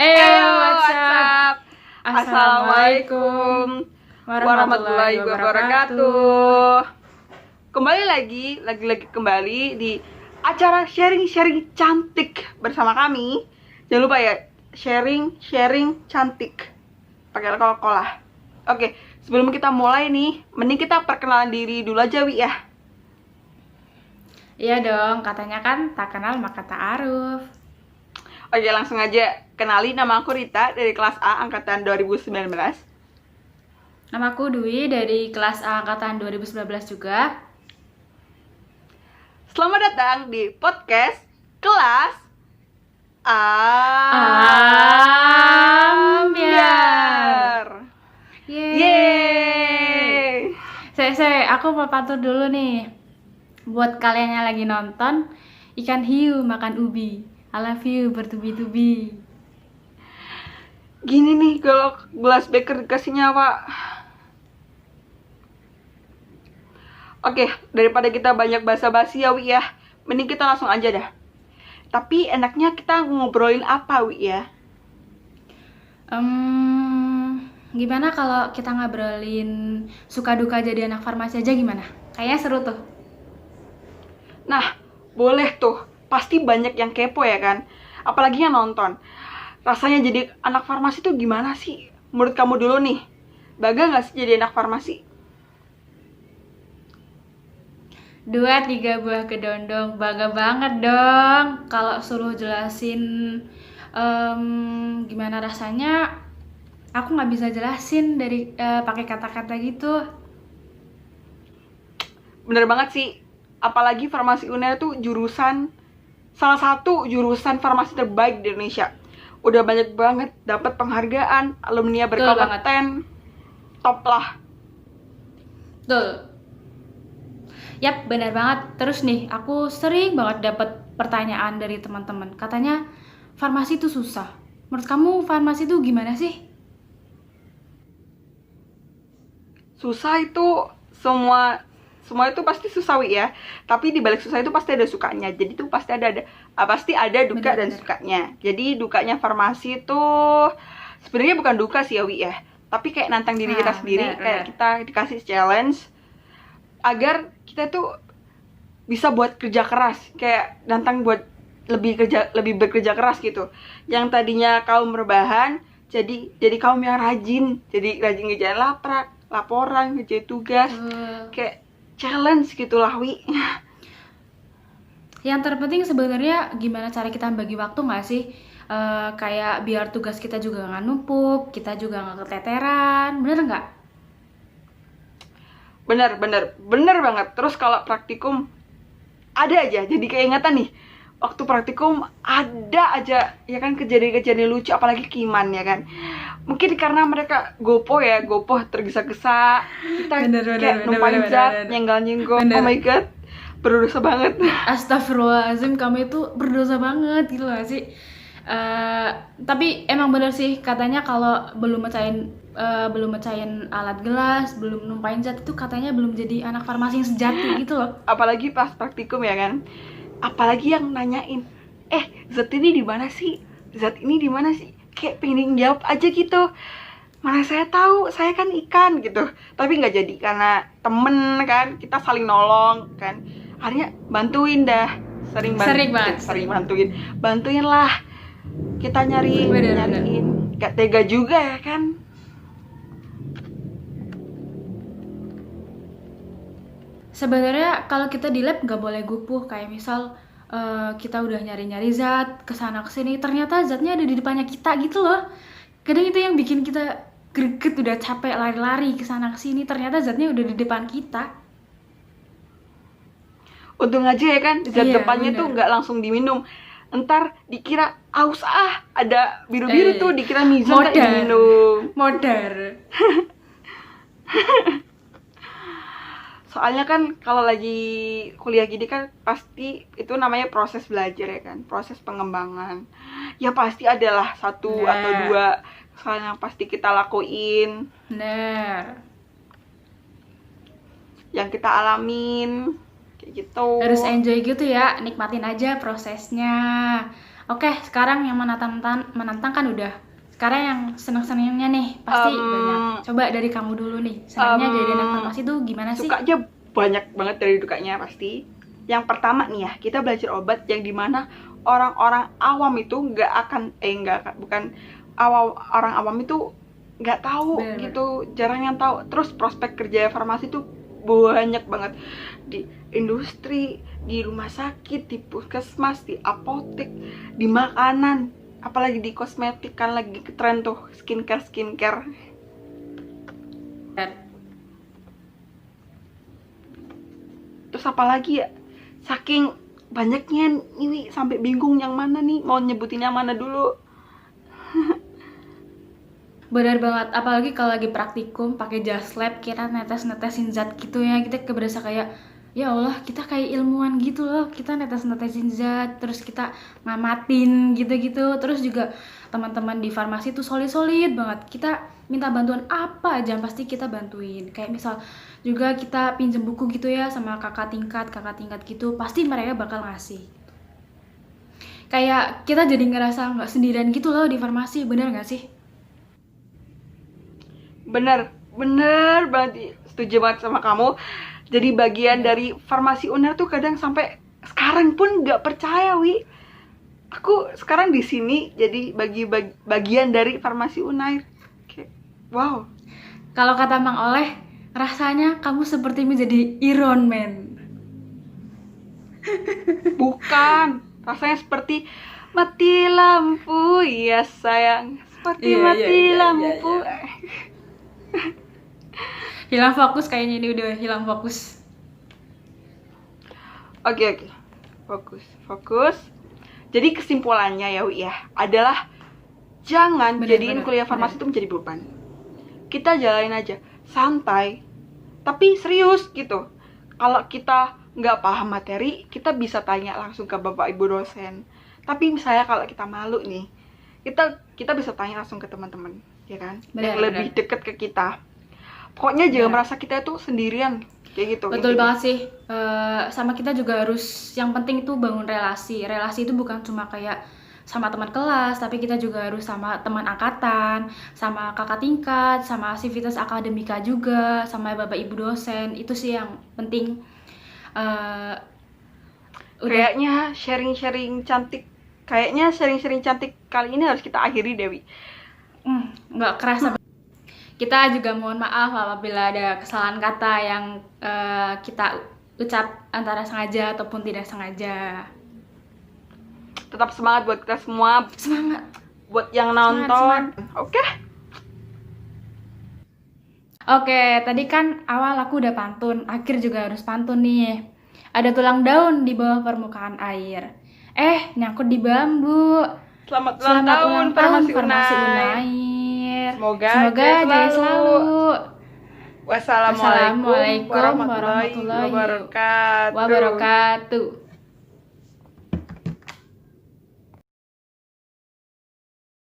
Eyo, what's what's up? up? Assalamualaikum warahmatullahi wabarakatuh. Kembali lagi di acara sharing cantik bersama kami. Jangan lupa ya, sharing cantik pakai Coca-Cola. Oke, sebelum kita mulai nih, mending kita perkenalan diri dulu aja, Wi ya. Iya dong, katanya kan tak kenal maka tak aruf. Oke, langsung aja. Kenalin, nama aku Rita dari kelas A angkatan 2019. Namaku Dwi dari kelas A angkatan 2019 juga. Selamat datang di podcast kelas Ambiar. Yeay. Aku mau pantun dulu nih. Buat kalian yang lagi nonton, ikan hiu makan ubi. I love you bertubi-tubi. Gini nih kalau gelas beker dikasih nyawa. Oke, daripada kita banyak basa-basi ya, Wi ya, mending kita langsung aja dah. Tapi enaknya kita ngobrolin apa, Wi ya? Gimana kalau kita ngobrolin suka duka jadi anak farmasi aja gimana? Kayaknya seru tuh. Nah, boleh tuh. Pasti banyak yang kepo ya kan? Apalagi yang nonton. Rasanya jadi anak farmasi tuh gimana sih? Menurut kamu dulu nih, bangga gak sih jadi anak farmasi? 2-3 buah kedondong, bangga banget dong. Kalau suruh jelasin gimana rasanya, aku nggak bisa jelasin dari pakai kata-kata gitu. Bener banget sih. Apalagi farmasi UNER tuh salah satu jurusan farmasi terbaik di Indonesia. Udah banyak banget dapat penghargaan, alumni berkompeten, top lah. Betul. Yap, benar banget. Terus nih, aku sering banget dapat pertanyaan dari teman-teman. Katanya farmasi itu susah. Menurut kamu farmasi itu gimana sih? Susah itu semua itu pasti susah, Wi ya. Tapi di balik susah itu pasti ada sukanya. Jadi itu pasti ada duka dan sukanya. Jadi dukanya farmasi itu sebenarnya bukan duka sih ya, Wi ya. Tapi kayak nantang diri kita sendiri, kayak kita dikasih challenge agar kita tuh bisa buat kerja keras, kayak nantang buat lebih bekerja keras gitu. Yang tadinya kaum rebahan jadi kaum yang rajin, jadi rajin ngerjain laporan, ngerjain tugas, kayak challenge gitulah, Wi. Yang terpenting sebenarnya gimana cara kita bagi waktu nggak sih? Kayak biar tugas kita juga nggak numpuk, kita juga nggak keteteran, bener nggak? Bener banget. Terus kalau praktikum ada aja jadi keingetan nih. Waktu praktikum ada aja ya kan kejadian-kejadian lucu, apalagi Kiman ya kan. Mungkin karena mereka gopo tergesa-gesa, kita kayak numpain zat, nyenggol. Oh my god, berdosa banget. Astagfirullahaladzim, kamu itu berdosa banget gitu gak sih? Tapi emang bener sih katanya kalau belum mecahin alat gelas, belum numpain zat itu katanya belum jadi anak farmasi yang sejati gitu loh. Apalagi pas praktikum ya kan. Apalagi yang nanyain, zat ini di mana sih? Zat ini di mana sih? Kayak pengen jawab aja gitu. Mana saya tahu, saya kan ikan gitu. Tapi nggak jadi karena temen kan, kita saling nolong kan. Akhirnya bantuin dah, sering bantuin lah. Kita nyariin, gak tega juga ya kan. Sebenarnya kalau kita di lab nggak boleh gupuh, kayak misal kita udah nyari zat kesana kesini, ternyata zatnya ada di depannya kita gitu loh. Kadang itu yang bikin kita greget, udah capek lari-lari kesana kesini, ternyata zatnya udah di depan kita. Untung aja ya kan, zat depannya tuh nggak langsung diminum. Entar dikira aus ada biru-biru tuh, dikira mizan tak diminum. Modar. Soalnya kan kalau lagi kuliah gini kan pasti itu namanya proses belajar ya kan, proses pengembangan. Ya pasti adalah satu atau dua soal yang pasti kita lakuin. Yang kita alamin kayak gitu. Harus enjoy gitu ya, nikmatin aja prosesnya. Oke, sekarang yang menantang kan udah. Sekarang yang seneng-senengnya nih pasti banyak. Coba dari kamu dulu nih. Senangnya jadi anak farmasi tuh gimana sih? Sukanya banyak banget dari dukanya pasti. Yang pertama nih ya, kita belajar obat yang dimana orang-orang awam itu orang awam itu nggak tahu. Bener. Gitu, jarang yang tahu. Terus prospek kerja farmasi tuh banyak banget di industri, di rumah sakit, di puskesmas, di apotek, di makanan, apalagi di kosmetik kan lagi tren tuh skincare. Terus apalagi ya, saking banyaknya ini sampai bingung yang mana nih, mau nyebutin yang mana dulu. Benar banget, apalagi kalau lagi praktikum pakai jas lab, kita netesin zat gitu ya, kita berasa kayak ya Allah, kita kayak ilmuwan gitu loh, kita netesin zat, terus kita ngamatin gitu-gitu. Terus juga teman-teman di farmasi tuh solid banget, kita minta bantuan apa aja pasti kita bantuin. Kayak misal juga kita pinjem buku gitu ya sama kakak tingkat gitu, pasti mereka bakal ngasih. Kayak kita jadi ngerasa nggak sendirian gitu loh di farmasi, bener nggak sih? Bener banget, setuju banget sama kamu. Jadi bagian dari farmasi UNER tuh kadang sampai sekarang pun nggak percaya, Wi. Aku sekarang di sini jadi bagian dari farmasi UNER. Kayak, wow. Kalau kata Mang Oleh, rasanya kamu seperti menjadi Iron Man. Bukan, rasanya seperti mati lampu, ya sayang. Seperti mati lampu. Hilang fokus kayaknya, ini udah hilang fokus. Oke. Fokus. Jadi kesimpulannya ya, Wi ya, adalah jangan jadiin kuliah farmasi itu menjadi beban. Kita jalanin aja, santai, tapi serius gitu. Kalau kita nggak paham materi, kita bisa tanya langsung ke bapak ibu dosen. Tapi misalnya kalau kita malu nih, kita bisa tanya langsung ke teman-teman, ya kan? Yang lebih deket ke kita. Pokoknya jangan merasa kita itu sendirian, kayak gitu. Betul banget sih. Sama kita juga harus, yang penting itu bangun relasi. Relasi itu bukan cuma kayak sama teman kelas, tapi kita juga harus sama teman angkatan, sama kakak tingkat, sama aktivitas akademika juga, sama bapak ibu dosen. Itu sih yang penting. Kayaknya sharing-sharing cantik kali ini harus kita akhiri, Dewi. Nggak kerasa. Kita juga mohon maaf apabila ada kesalahan kata yang kita ucap antara sengaja ataupun tidak sengaja. Tetap semangat buat kita semua. Semangat. Buat yang nonton. Oke, tadi kan awal aku udah pantun, akhir juga harus pantun nih. Ada tulang daun di bawah permukaan air. Nyangkut di bambu. Selamat ulang tahun Farmasi Unair. Semoga jaya selalu. Wassalamualaikum warahmatullahi wabarakatuh.